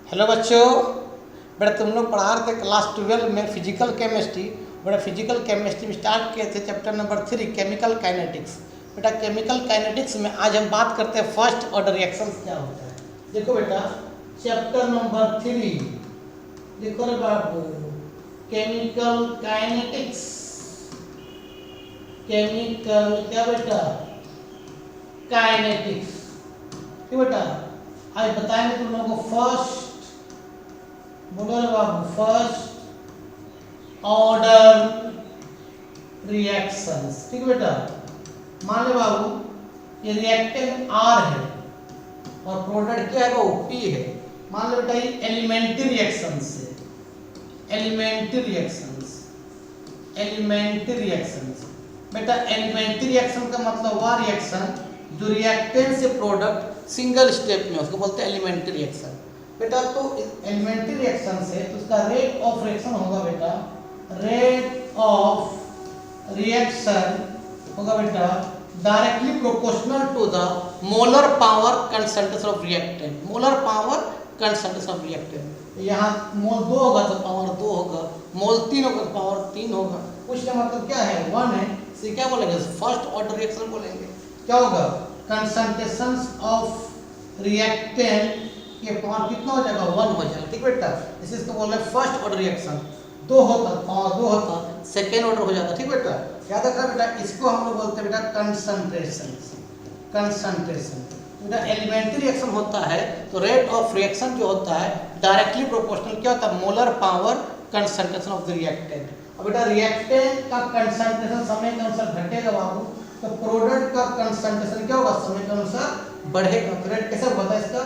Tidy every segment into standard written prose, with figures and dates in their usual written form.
Hello बच्चों, बेटा तुम लोग पढ़ा रहे थे क्लास 12 में फिजिकल केमिस्ट्री। बेटा फिजिकल केमिस्ट्री में स्टार्ट किए थे चैप्टर नंबर 3 केमिकल काइनेटिक्स। बेटा केमिकल काइनेटिक्स में आज हम बात करते हैं फर्स्ट ऑर्डर रिएक्शंस क्या होता है। देखो बेटा चैप्टर नंबर 3, देखो रे बाबू, केमिकल काइनेटिक्स। केमिकल क्या बेटा? काइनेटिक्स। ठीक बेटा, आज बताएंगे तुम लोगों को फर्स्ट, बोलो रे बाबू, फर्स्ट ऑर्डर रिएक्शंस। ठीक बेटा, मान ले बाबू ये रिएक्टेंट आर है और प्रोडक्ट क्या है वो पी है। मान लो बेटा ये एलिमेंट्री रिएक्शंस है। एलिमेंट्री रिएक्शंस बेटा, एलिमेंट्री रिएक्शन का मतलब वह रिएक्शन जो रिएक्टेंट से प्रोडक्ट सिंगल स्टेप में, उसको बोलते हैं एलिमेंट्री रिएक्शन। बेटा तो एलिमेंट्री रिएक्शन से तो उसका रेट ऑफ रिएक्शन होगा बेटा, रेट ऑफ रिएक्शन होगा बेटा directly proportional to the molar power concentration of reactant. Molar power concentration of reactant, यहाँ मोल 2 होगा तो पावर 2 होगा, मोल 3 होगा तो पावर 3 होगा। उसका मतलब क्या है? 1 है, इसे क्या बोलेंगे? फर्स्ट ऑर्डर रिएक्शन बोलेंगे। क्या होगा? कंसंट्रेशन ऑफ रिएक्टेंट ये पावर कितना हो जाएगा? 1 हो जाएगा। ठीक बेटा, इसको बोल रहे हैं फर्स्ट ऑर्डर रिएक्शन। 2 होता, पावर 2 होता, सेकेंड ऑर्डर हो जाता। ठीक बेटा, याद रखना बेटा, इसको हम लोग बोलते हैं बेटा कंसंट्रेशन। बेटा एलिमेंट्री रिएक्शन होता है तो रेट ऑफ रिएक्शन जो होता है डायरेक्टली प्रोपोर्शनल क्या होता है? Molar power concentration of the reactant. अब बेटा रिएक्टेंट का कंसंट्रेशन समय के अनुसार घटेगा बाबू, तो प्रोडक्ट का कंसंट्रेशन क्या होगा? समय के अनुसार बढ़ेगा। तो रेट कैसे होता है इसका?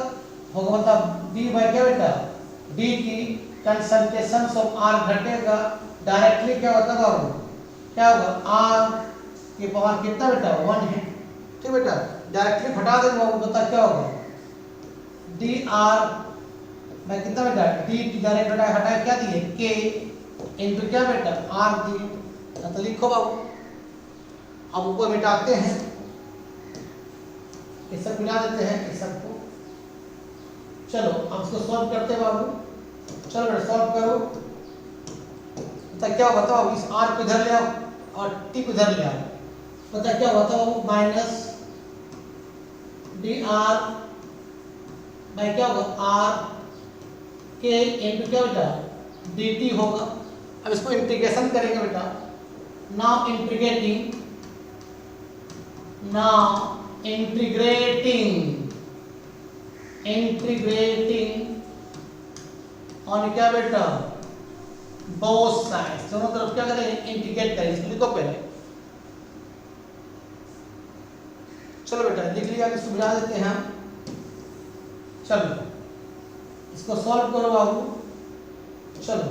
होगा मतलब डी बाय क्या बेटा? डी की कंसंट्रेशन ऑफ आर घटेगा, डायरेक्टली क्या होता है बाबू? क्या होगा? आर की पावर कितना बेटा? 1 है। ठीक बेटा, डायरेक्टली घटा देंगे बाबू, बता क्या होगा? डी आर बाय कितना बेटा? डी की डायरेक्ट हटाया क्या दिए? के इनटू क्या बेटा? आर दिए। तो लिखो बाबू, अब ऊपर मिटाते हैं, ये सब मिला देते हैं इस सब को। चलो अब इसको सॉल्व करते हैं बाबू। चलो बेटा सॉल्व करो, तो क्या बताओ? इस आर को इधर ले आओ और टी को इधर ले आओ, पता क्या बताओ? माइनस डी आर बाय क्या होगा? आर के इनटू क्या बेटा? डी टी होगा। अब इसको इंटीग्रेशन करेंगे बेटा। नाउ इंटीग्रेटिंग ऑन क्या बेटा? बोथ साइड्स, दोनों तरफ क्या करेंगे? इंटीग्रेट करेंगे। इसको लिखो पहले। चलो बेटा लिख लिया, इसको बुला देते हैं हम। चलो इसको सॉल्व करो बाबू। चलो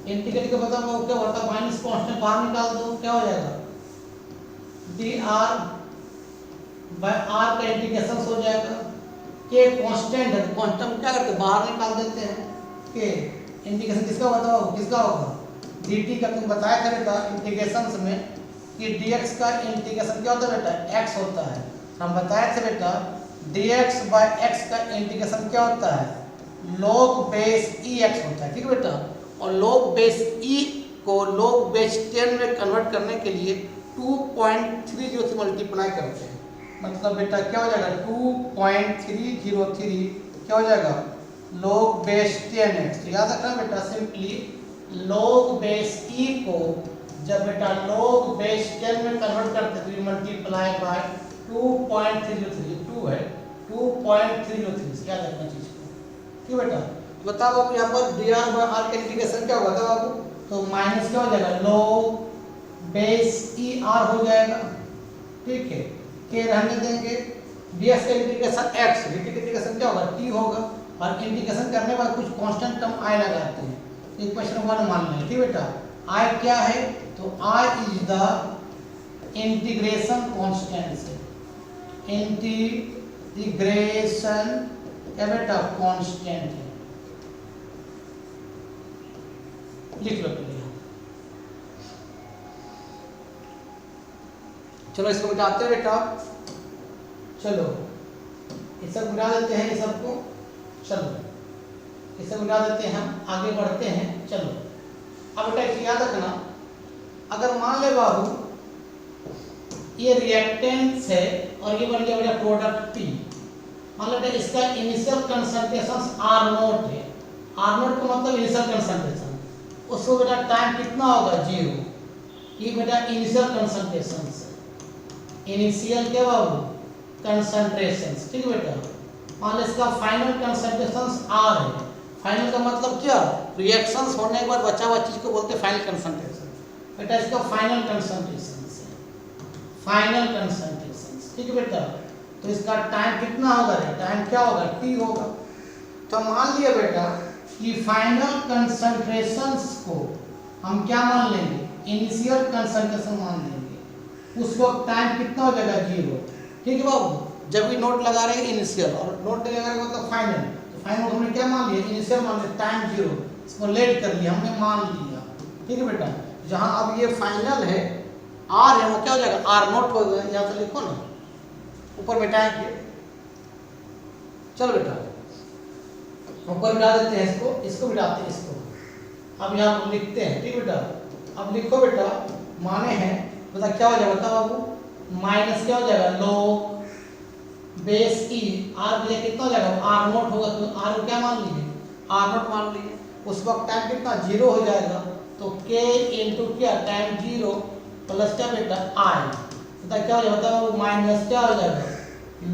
इंटीग्रेट के बताओ बाबू क्या होता है? माइनस कांस्टेंट बाहर निकाल दो, क्या हो जाएगा? डी आर बाय आर का इंटीग्रेशन हो जाएगा। के कांस्टेंट है, कांस्टेंट क्या करते हैं? बाहर निकाल देते हैं। के इंटीग्रेशन किसका बताओ? किसका होगा? dt का। तुम बताया था बेटा इंटीग्रेशन में कि dx का इंटीग्रेशन क्या होता है बेटा? x होता है। हम बताए थे बेटा dx बाय x का इंटीग्रेशन क्या होता है? log बेस ex होता है। ठीक है बेटा, और log बेस e को log बेस 10 में कन्वर्ट करने के लिए 2.30 से मल्टीप्लाई करते हैं। मतलब बेटा क्या हो जाएगा? 2.303 क्या हो जाएगा? log base 10x। तो याद रखना बेटा सिंपली log बेस e को जब बेटा log बेस 10 में कन्वर्ट करते हैं तो ये मल्टीप्लाई बाय 2.303, 2 है 2.303। याद रखना चीज को। ठीक बेटा, बताओ बाबू यहाँ पर dr बाय r का इंटीग्रेशन क्या होगा बाबू? तो माइनस क्या हो जाएगा? log बेस e r हो जाएगा। ठीक है, के रहने देंगे। dx का इंटीग्रेशन x, dt का इंटीग्रेशन क्या होगा? t होगा। और इंटीग्रेशन करने के बाद कुछ कांस्टेंट टर्म i लगाते हैं। इक्वेशन 1 मान लें। ठीक बेटा, i क्या है? तो i is the integration constant से। इंटीग्रेशन क्या बेटा? कांस्टेंट है। लिख लो पहले। चलो इसको मिटाते हैं बेटा। चलो ये सब मिटा देते हैं ये सबको। चलो इसे मिटा देते हैं, हम आगे बढ़ते हैं। चलो अब बेटा याद रखना, अगर मान ले बाबू ये रिएक्टेंस है और ये बन गया बेटा प्रोडक्ट पी। मान लो बेटा इसका इनिशियल कंसंट्रेशन आर नोट है, आर नोट का मतलब इनिशियल कंसंट्रेशन, उसको बेटा टाइम कितना होगा 0। ये बेटा इनिशियल कंसंट्रेशन से, इनिशियल क्या बाबू कंसंट्रेशन, ठीक बेटा। मान लो इसका फाइनल कंसंट्रेशन आर है, फाइनल का मतलब क्या, रिएक्शंस होने के बाद बचा हुआ चीज को बोलते हैं फाइनल कंसंट्रेशन। बेटा इसका फाइनल कंसंट्रेशन, फाइनल कंसंट्रेशन, ठीक है बेटा। तो इसका टाइम कितना होगा रे, टाइम क्या होगा t होगा। तो मान लिया बेटा कि फाइनल कंसंट्रेशंस को हम क्या मान लेंगे, इनिशियल कंसंट्रेशन मान लेंगे, उस वक्त टाइम कितना हो जाएगा 0, ठीक है बाबू। जब भी नोट लगा रहे हैं इनिशियल और नोट लगा रहे मतलब फाइनल, तो फाइनल हमने क्या मान लिया, इनिशियल मान लिया, टाइम 0, इसको लेट कर लिया हमने, मान लिया, ठीक है बेटा। जहां अब ये फाइनल है आर है वो क्या हो जाएगा, आर नोट हो गया, यहाँ तो लिखो ना, ऊपर मिटाएंगे। चलो बेटा ऊपर मिटा देते हैं इसको, इसको मिटाते हैं इसको। अब यहाँ लिखते हैं, ठीक बेटा। अब लिखो बेटा, माने हैं बता क्या हो जाएगा, बता बाबू, माइनस क्या हो जाएगा log बेस ई, आर बजे कितना हो जाएगा, आर नोट होगा, तो आर क्या मान लीजिए, आर नोट मान लीजिए। उस वक्त टाइम कितना 0 हो जाएगा, तो k इंटू क्या टाइम 0 प्लस क्या बेटा आई, बता क्या हो जाएगा, बताओ माइनस क्या हो जाएगा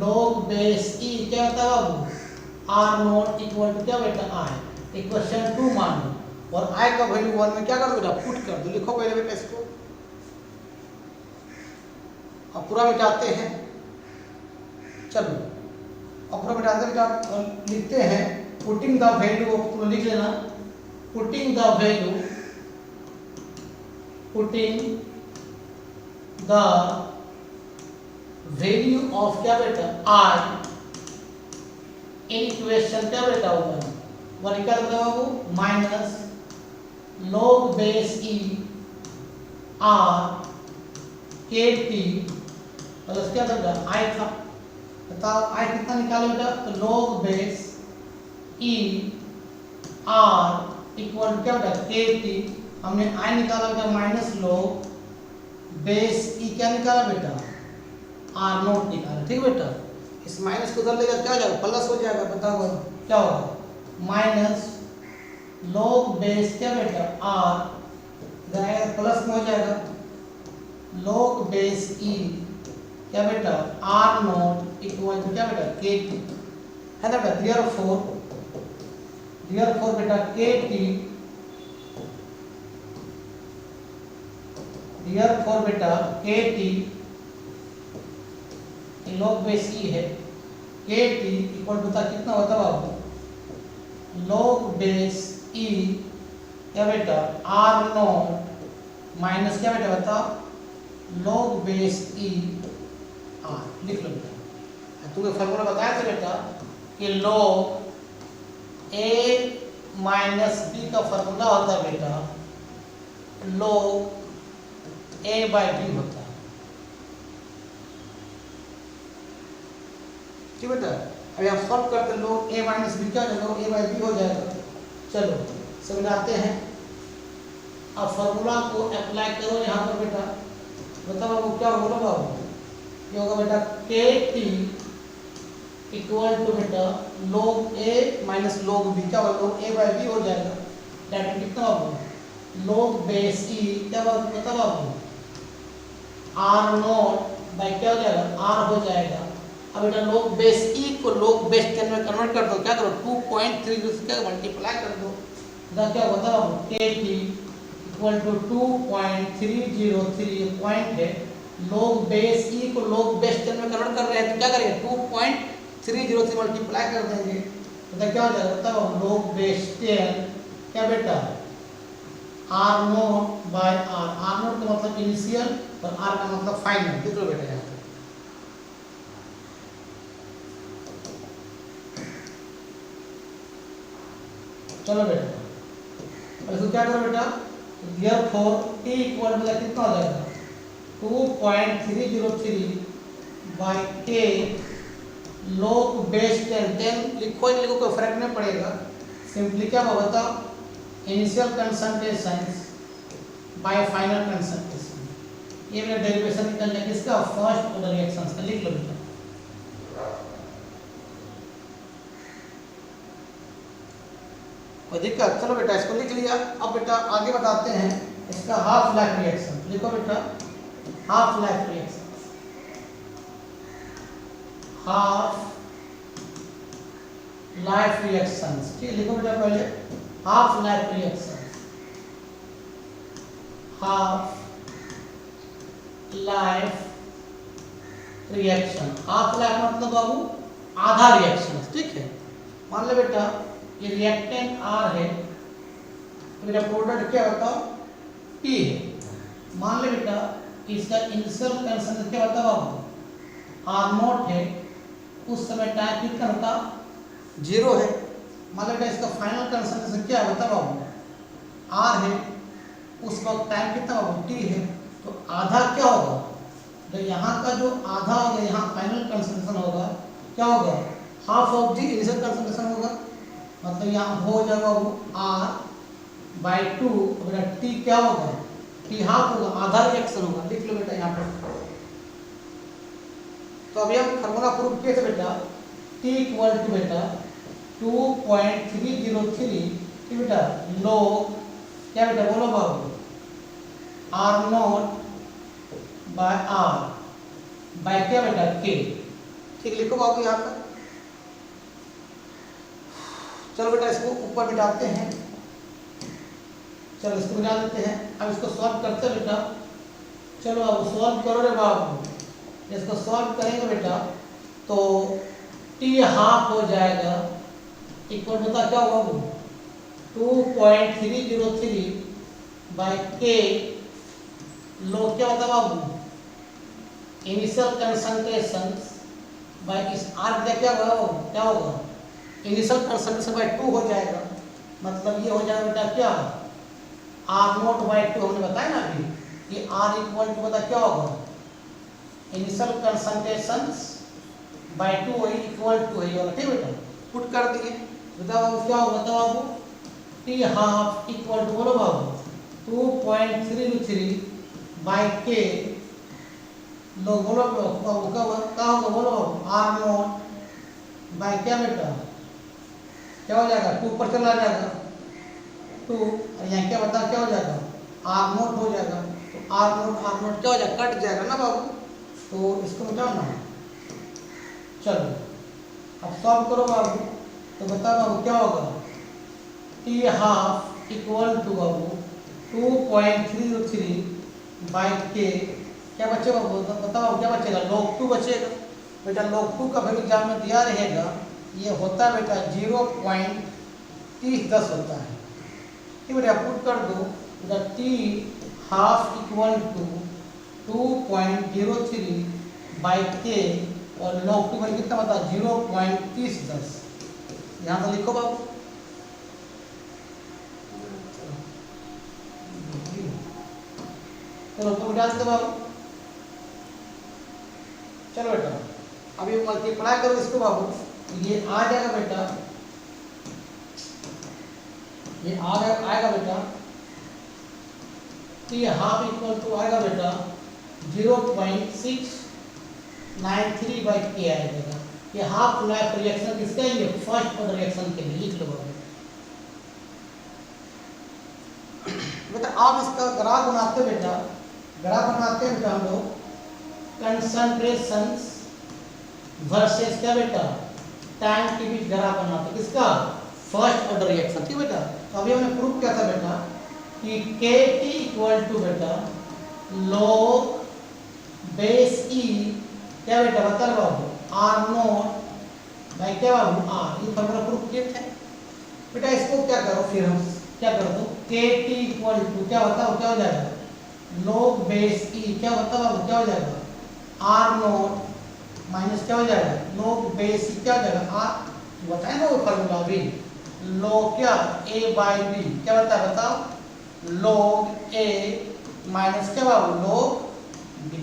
log बेस ई, क्या होता है बाबू आर नोट इक्वल टू क्या बेटा आई, इक्वेशन 2 मान लो, और आई का वैल्यू 1 में क्या कर दो बेटा पुट कर दो। लिखो पहले बेटा इसको, अब पूरा मिटाते हैं। चलो अब पूरा मिटाते बेटा लिखते हैं, पुटिंग द वैल्यू, तुम लिख लेना, putting the value, putting the value of क्या बेटा आई इन इक्वेशन क्या बेटा 1 क्या होगा बाबू minus log base e R के टी प्लस क्या बेटा आई था, बताओ आई कितना निकाले बेटा, तो log base e are equal क्या बेटा के टी, हमने आई निकाला बेटा माइनस log बेस ई क्या निकाला बेटा आर नोट निकाला, ठीक बेटा। इस माइनस को उधर ले जाकर क्या हो जाएगा, प्लस हो जाएगा, बताओ क्या होगा माइनस log बेस क्या बेटा आर जाएगा प्लस में हो जाएगा log बेस ई क्या बेटा आर नोट इक्वल टू क्या बेटा के टी, है ना बेटा। देयरफॉर बेटा के टी, देयरफॉर बेटा के टी log बेस ई है, के टी इक्वल टू कितना होता है बाबू log बेस ई क्या बेटा आर नोट माइनस क्या बेटा बताओ log बेस ई आर, लिख लो बेटा। तुम्हें फॉर्मूला बताया था बेटा कि log ए माइनस बी का फॉर्मूला होता है बेटा log ए बाई बी होता है, ठीक बेटा। अब आप सॉल्व करते log a माइनस बी क्या हो जाएगा, a बाई बी हो जाएगा। चलो समझाते हैं, अब फॉर्मूला को अप्लाई करो यहाँ पर बेटा, बताओ बाबू क्या होगा बाबू, ये होगा बेटा के टी इक्वल टू बेटा log a minus log b, क्या होगा log a बाई बी हो जाएगा, डेट कितना बाबू log बेस ई क्या बताओ बाबू आर नोट बाई क्या हो जाएगा आर हो जाएगा। अब बेटा log बेस ई को log बेस 10 में कन्वर्ट कर दो, क्या करो 2.30 से क्या मल्टीप्लाई कर दो, क्या होता है के टी इक्वल टू 2.303 पॉइंट है, log बेस ई को log बेस 10 में कन्वर्ट कर रहे हैं, तो क्या करेंगे 2.303 मल्टीप्लाई कर देंगे, तो क्या हो जाएगा बताओ log बेस 10 क्या बेटा R not by R, R not का मतलब इनिशियल और आर का मतलब फाइनल, देख लो बेटा यहाँ पे। चलो बेटा अब इसको क्या करो बेटा, देयरफॉर t इक्वल टू कितना हो जाएगा 2.303 बाई k log base 10 लिखो ही लिखो, कोई फर्क नहीं पड़ेगा। सिंपली क्या होगा बताओ, initial concentration bye final concentration, ये मेरा डेरिवेशन निकल जाएगा किसका, फर्स्ट ऑर्डर रिएक्शंस का। लिख लो बेटा, कोई दिक्कत? चलो बेटा इसको लिख लिया। अब बेटा आगे बताते हैं इसका हाफ लाइफ रिएक्शन। लिखो बेटा, half life reaction, half life reactions. ठीक है, लिखो बेटा पहले half life reactions, half life reaction. Half life मतलब बाबू आधा रिएक्शन। ठीक है, मान लो बेटा ये रिएक्टेंट R है, तो बेटा प्रोडक्ट क्या बताओ P है। मान लो बेटा इसका इनिशियल कंसंट्रेशन क्या बताओ बाबू R0 है, उस समय टाइम कितना होता 0 है। मान लो बेटा इसका फाइनल कंसंट्रेशन क्या है बताओ बाबू R है, उस वक्त टाइम कितना बाबू T है, तो आधा क्या होगा, तो यहाँ का जो आधा होगा यहाँ फाइनल कंसंट्रेशन होगा, क्या होगा, half of the initial concentration होगा। मतलब यहाँ हो जाएगा वो R/2, बेटा T क्या होगा, T हाफ होगा, आधा रिएक्शन होगा। लिख लो बेटा यहाँ पर। तो अभी हम फार्मूला प्रूव किए थे बेटा, T इक्वल टू बेटा 2.303 बेटा log क्या बेटा बोलो बाबू R0 बाय R बाय क्या बेटा K। ठीक, लिखो बाबू यहाँ पर। चलो बेटा इसको ऊपर बिठाते हैं, चलो इसको बिठा देते हैं। अब इसको सॉल्व करते हैं बेटा। चलो अब सॉल्व करो रे बाबू। इसको सॉल्व करेंगे बेटा तो T हाफ हो जाएगा इक्वल बता क्या होगा बाबू 2.303 बाय K log क्या होता बाबू इनिशियल कंसंट्रेशन बाय इस R का क्या होगा, क्या होगा इनिशियल कंसंट्रेशन बाय 2 हो जाएगा। मतलब ये हो जाएगा बेटा क्या R0 बाय 2 हमने बताया ना अभी, ये R इक्वल टू बता क्या होगा इनिशियल कंसंट्रेशन बाय 2 वही इक्वल टू है वाला। ठीक बेटा, पुट कर दिए। बताओ बाबू क्या होगा, बताओ बाबू T हाफ इक्वल टू बोलो बाबू 2.303 बाय K लोग बोलो बाबू क्या होगा बोलो R0 बाय क्या बेटा क्या हो जाएगा 2 पर चला जाएगा 2, और यहाँ क्या बता क्या हो जाएगा R0 हो जाएगा। तो R0 क्या हो जाएगा, कट जाएगा ना बाबू। तो इसको बताओ ना, चलो अब सॉल्व करो बाबू। तो बताओ बाबू क्या होगा T हाफ इक्वल टू बाबू 2.303 बाय K क्या बचेगा बाबू, बताओ क्या बचेगा, log 2 बचेगा। बेटा log 2 का वैल्यू एग्जाम में दिया रहेगा, ये होता है बेटा 0.3010 होता है। ठीक बेटा, पुट कर दो बेटा T half equal to 2.03 by K और log 2 वैल्यू कितना बता 0.3010। यहाँ तो लिखो बाबू। चलो तो डाल दो बाबू। चलो बेटा अभी मल्टीप्लाई करो इसको बाबू, ये आ जाएगा बेटा, ये आएगा बेटा T हाफ इक्वल टू आएगा बेटा 0.693 बाई K आएगा। ये हाफ लाइफ रिएक्शन किसका है, ये फर्स्ट ऑर्डर रिएक्शन के लिए। लिख लो बाबू बेटा। आप इसका ग्राफ बनाते बेटा, ग्राफ बनाते हैं बेटा हम लोग कंसंट्रेशंस वर्सेस क्या बेटा टाइम के बीच ग्राफ बनाते हैं किसका, फर्स्ट ऑर्डर रिएक्शन। ठीक बेटा, तो अभी हमने प्रूव किया था बेटा कि Kt इक्वल टू बेटा log बेस E क्या बेटा बता रहे बाबू R0 बाई क्या बाबू R, ये फॉर्मूला प्रूव किए थे बेटा। इसको क्या करो फिर हम क्या कर दो Kt इक्वल टू क्या बताओ क्या हो जाएगा log बेस E क्या बताओ बाबू क्या हो जाएगा R0 माइनस क्या हो जाएगा log बेस E क्या हो जाएगा R, बताए ना वो फॉर्मूला भी log क्या A बाई B क्या बताओ log A माइनस क्या बाबू log B।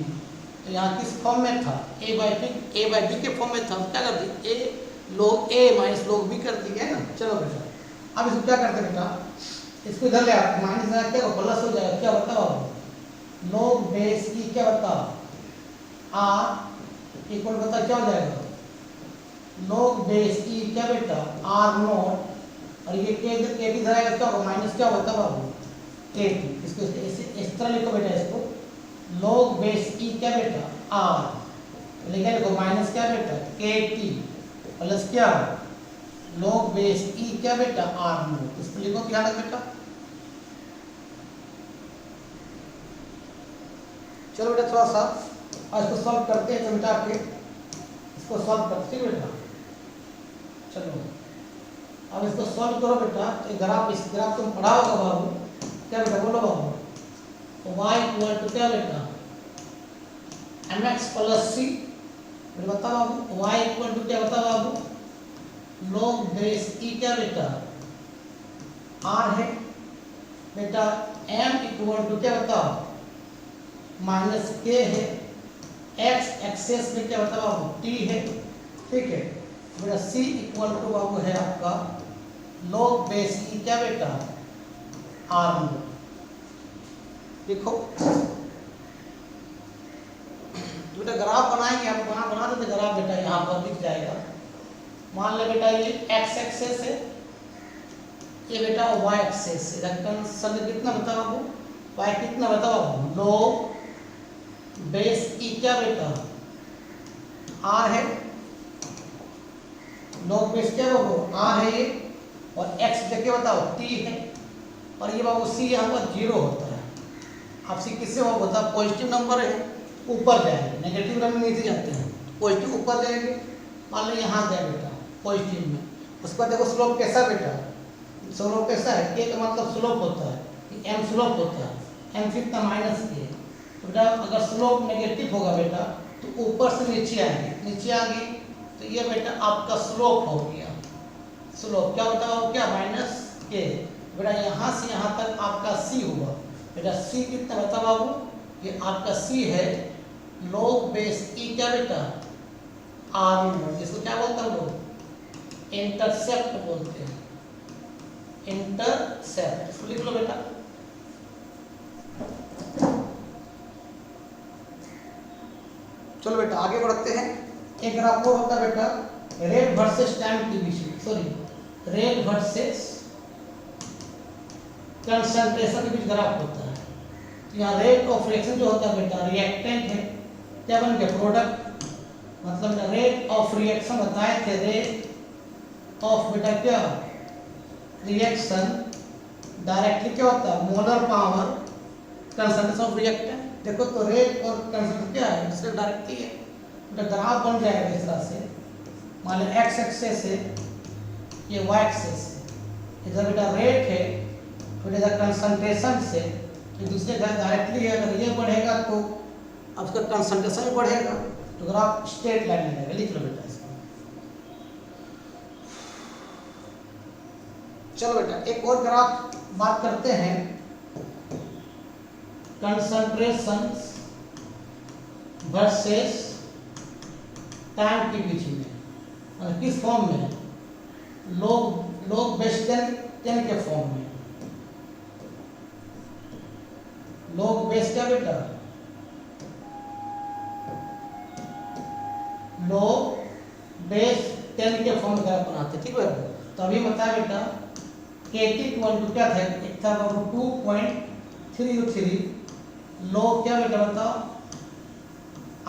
तो यहाँ किस फॉर्म में था, ए बाई बी के फॉर्म में था, क्या कर दी ए log a minus log b कर दी है ना। चलो बेटा अब इसको क्या करते बेटा, इसको इधर ले आते, माइनस आ क्या प्लस हो जाएगा, क्या बताओ अब log बेस की क्या बताओ r इक्वल बता क्या हो जाएगा log बेस की क्या बेटा r नॉट, और ये के इधर आएगा क्या होगा माइनस क्या होता है बाबू के टी। इसको इस तरह लिखो बेटा, इसको log बेस की क्या बेटा r लिखो माइनस क्या बेटा के टी प्लस क्या log बेस ई क्या बेटा r नॉट। इसको लिखो ध्यान रख बेटा। चलो बेटा थोड़ा सा आज इसको सॉल्व करते हैं, तो बेटा आपके इसको सॉल्व करते हैं बेटा। चलो अब इसको सॉल्व करो बेटा। तो ग्राफ, इस ग्राफ तुम पढ़ा होगा बाबू, क्या बेटा बोलो बाबू, तो y इक्वल टू क्या बेटा mx प्लस c, बताओ बाबू y इक्वल टू क्या बताओ बाबू log बेस ई क्या बेटा r है बेटा, m इक्वल टू क्या बताओ माइनस के है, x एक्सेस में क्या बताओ बाबू t है, ठीक है बेटा। c इक्वल टू बाबू है आपका log बेस ई क्या बेटा r नॉट। देखो बेटा ग्राफ बनाएंगे, हम बना देते ग्राफ बेटा, यहाँ पर दिख जाएगा। मान ले बेटा ये x एक्सेस है, ये बेटा y एक्सेस है, कंसंट कितना बताओ बाबू y कितना बताओ बाबू log बेस ई क्या बेटा r है, log बेस क्या बाबू r है ये, और x देखिए बताओ t है, और ये बाबू c यहाँ पर 0 होता है। अब c किससे बाबू होता है पॉजिटिव नंबर है ऊपर जाएंगे, नेगेटिव नंबर नीचे जाते हैं, पॉजिटिव ऊपर जाएंगे। मान लो यहाँ जाए बेटा पॉजिटिव में, उसके बाद देखो स्लोप कैसा बेटा, स्लोप कैसा है के का मतलब स्लोप होता है, m स्लोप होता है, m कितना माइनस के। तो बेटा अगर स्लोप नेगेटिव होगा बेटा तो ऊपर से नीचे आएंगे, नीचे आ गई तो ये बेटा आपका स्लोप हो गया। स्लोप क्या होता है क्या माइनस के, बेटा यहाँ से यहाँ तक आपका c हुआ बेटा, c कितना बता बाबू ये आपका c है log बेस ई क्या बेटा r नॉट, इसको क्या बोलते हैं लोग इंटरसेप्ट बोलते हैं, इंटरसेप्ट। इसको लिख लो बेटा। चलो बेटा आगे बढ़ते हैं। एक ग्राफ और होता है बेटा रेट वर्सेस टाइम के बीच में, सॉरी रेट वर्सेस कंसंट्रेशन के बीच ग्राफ होता है। तो यहाँ रेट ऑफ रिएक्शन जो होता है बेटा रिएक्टेंट है, क्या बन गया प्रोडक्ट, मतलब रेट ऑफ रिएक्शन बताए थे, रेट ऑफ बेटा क्या रिएक्शन डायरेक्टली क्या होता है molar power concentration of reactant. देखो तो रेट और कंसंट्रेशन क्या है इससे डायरेक्टली है, बेटा ग्राफ बन जाएगा इस तरह से। मान लो एक्स एक्सेस है, ये वाई एक्सेस है, इधर बेटा रेट है, फिर इधर कंसंट्रेशन से ये दूसरे घर डायरेक्टली है, अगर ये बढ़ेगा तो अब उसका कंसंट्रेशन बढ़ेगा, तो ग्राफ स्ट्रेट लाइन में जाएगा। लिख लो बेटा इसको। चलो बेटा एक और ग्राफ बात करते हैं, कंसंट्रेशन वर्सेस टाइम के बीच में, और किस फॉर्म में log बेस 10 के फॉर्म में। log बेस क्या बेटा log बेस 10 के फॉर्म में बनाते, ठीक है। तो अभी बताया बेटा KT इक्वल टू क्या था, एक था 2.303 log क्या बेटा बताओ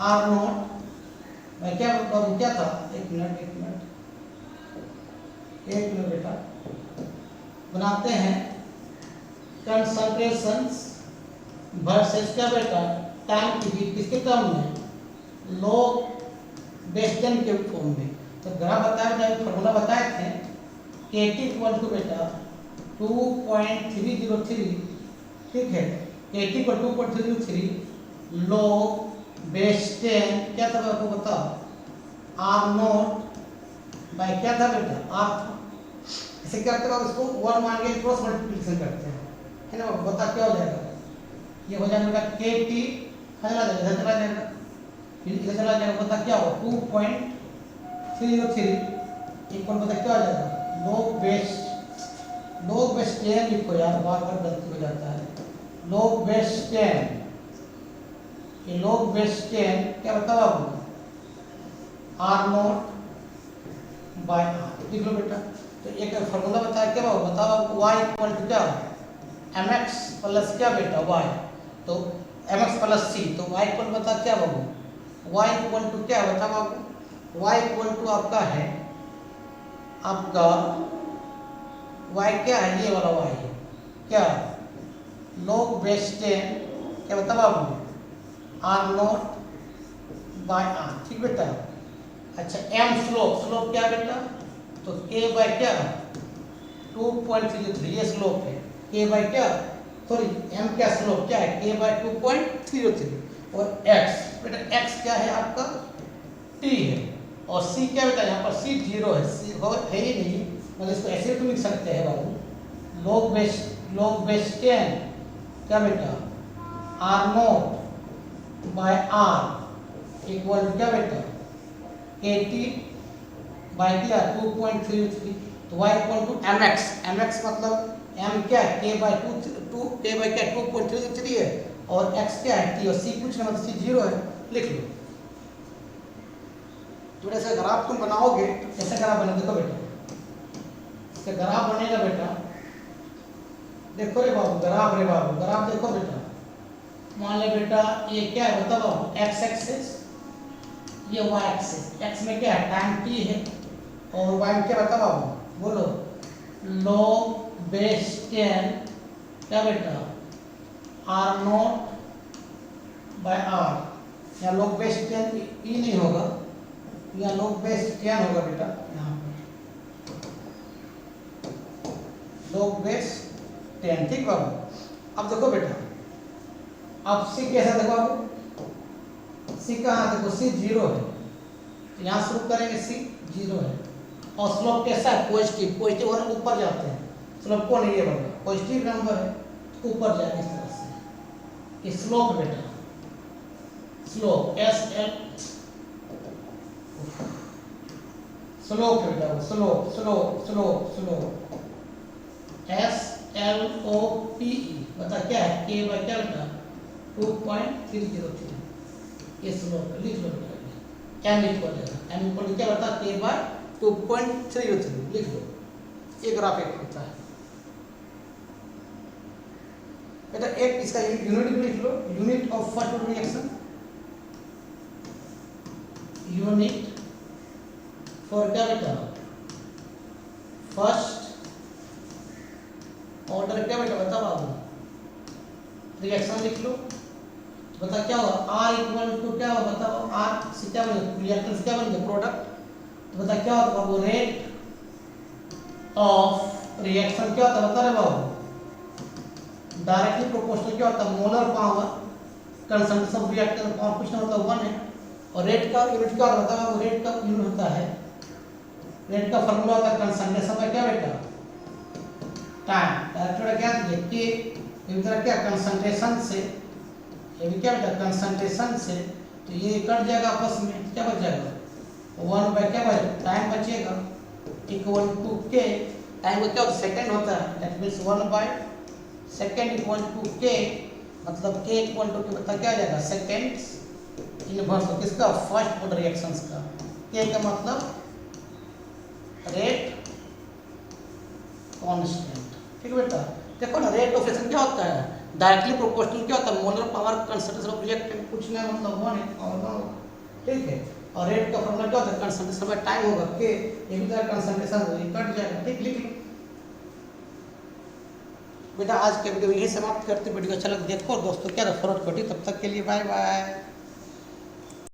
R नॉट, मैं क्या बताऊँ क्या था, एक मिनट बेटा बनाते हैं कंसंट्रेशन वर्सेस क्या बेटा टाइम के बीच, किसके टर्म में log बेस 10 के फॉर्म में। तो ग्राफ बताया था, फॉर्मूला बताए थे KT इक्वल टू बेटा 2.303, ठीक है, KT इक्वल 2.303 log बेस 10 क्या था आपको बताओ R नॉट बाय क्या था बेटा R था। इसे क्या करते हैं इसको 1 मान के क्रॉस मल्टीप्लिकेशन करते हैं, है ना, बता क्या हो जाएगा, ये हो जाएगा बेटा KT चला जाएगा फिर इधर चला जाएगा, पता क्या होगा 2.303 इक्वल पता क्या हो जाएगा log बेस 10 लिखो यार, बार बार गलती हो जाता है। log बेस 10, ये log बेस 10 क्या बताओ आपको r0 बाय r, लिख लो बेटा। तो एक फॉर्मूला बताया क्या होगा बताओ आपको, y इक्वल टू क्या mx प्लस क्या बेटा y, तो mx प्लस c, तो y इक्वल बता क्या होगा y इक्वल टू क्या बताओ आपको, y इक्वल टू आपका है आपका y क्या है, ये वाला y है क्या log बेस 10 क्या बताओ आपको r0 बाय r, ठीक बेटा। अच्छा m स्लोप क्या बेटा, तो k बाय क्या 2.303, ये स्लोप है k बाय क्या सॉरी m क्या स्लोप क्या है k बाय 2.303, और x बेटा x क्या है आपका t है, और c क्या बेटा यहाँ पर c 0 है, c है ही नहीं, मतलब इसको ऐसे तो लिख सकते हैं बाबू log बेस 10 क्या बेटा r0 bye r equal to क्या बेटा 80 बाय क्या 2.33, तो y इक्वल टू mx मतलब m क्या है k बाय 2.33 है, और x क्या है t, और c कुछ नहीं मतलब c 0 है, लिख लो। तो ऐसे ग्राफ तुम बनाओगे तो कैसे ग्राफ बनेगा देखो बेटा, इसका ग्राफ बनेगा बेटा, देखो रे बाबू ग्राफ देखो बेटा, मान ले बेटा ये क्या है बताओ बाबू x एक्सिस, ये y एक्सिस, x में क्या है टाइम t है, और y में क्या बताओ बाबू बोलो log बेस 10 क्या बेटा r0 बाय r, या log बेस 10 e नहीं होगा, या log बेस 10 होगा बेटा, यहाँ पर log बेस 10, ठीक बाबू। अब देखो बेटा, अब c कैसा देखो बाबू, c कहाँ देखो c 0 है, तो यहाँ शुरू करेंगे c 0 है, और स्लोप कैसा है पॉजिटिव वाले ऊपर जाते हैं, स्लोप को नहीं है बनेगा पॉजिटिव नंबर है ऊपर जाएगा इस तरह से, ये स्लोप बेटा स्लोप SL स्लोप बेटा स्लोप SLOPE बता क्या है k बाय क्या बेटा 2.303, ये स्लोप लिख लो बेटा, m इक्वल क्या बता k बाय 2.303 लिख लो, ये ग्राफ एक होता है बेटा। एक इसका यूनिट भी लिख लो, unit of first order reaction, unit for क्या बेटा फर्स्ट ऑर्डर क्या बेटा बताओ बाबू, रिएक्शन लिख लो, बता क्या होगा R इक्वल टू क्या होगा बताओ, R से क्या बनेगा रिएक्टेंस क्या बनेगा प्रोडक्ट, तो बता क्या होता है बाबू रेट ऑफ रिएक्शन क्या होता है बता रहे बाबू, डायरेक्टली प्रोपोर्शनल क्या होता है molar power concentration of reactance power कुछ नहीं होता 1 है, और रेट का यूनिट क्या होता है, रेट का यूनिट होता है, रेट का फार्मूला होता है कंसंट्रेशन बाय क्या बेटा टाइम, डायरेक्ट क्या दिया के इधर क्या कंसंट्रेशन से, ये भी क्या बेटा कंसंट्रेशन से, तो ये कट जाएगा आपस में, क्या बच जाएगा 1 बाय क्या बचेगा टाइम बचेगा इक्वल टू के, टाइम का क्या होता है सेकंड होता है, that means 1 by second equal to K, मतलब के इक्वल टू के बता क्या आ जाएगा सेकंड्स इनवर्स किसका फर्स्ट ऑर्डर रिएक्शंस का, के का मतलब रेट कांस्टेंट, ठीक बेटा। देखो ना रेट ऑफ रिएक्शन क्या होता है डायरेक्टली प्रोपोर्शनल क्या होता है molar power concentration of reactant, कुछ नहीं मतलब 1 है और 1, ठीक है, और रेट का फॉर्मूला क्या होता है कंसंट्रेशन बाय टाइम होगा के, एक तरह कंसंट्रेशन कट जाएगा, ठीक लिख लो बेटा। आज के वीडियो यही समाप्त करते, वीडियो अच्छा लगा देखो दोस्तों क्या फॉरवर्ड करिए, तब तक के लिए बाय बाय।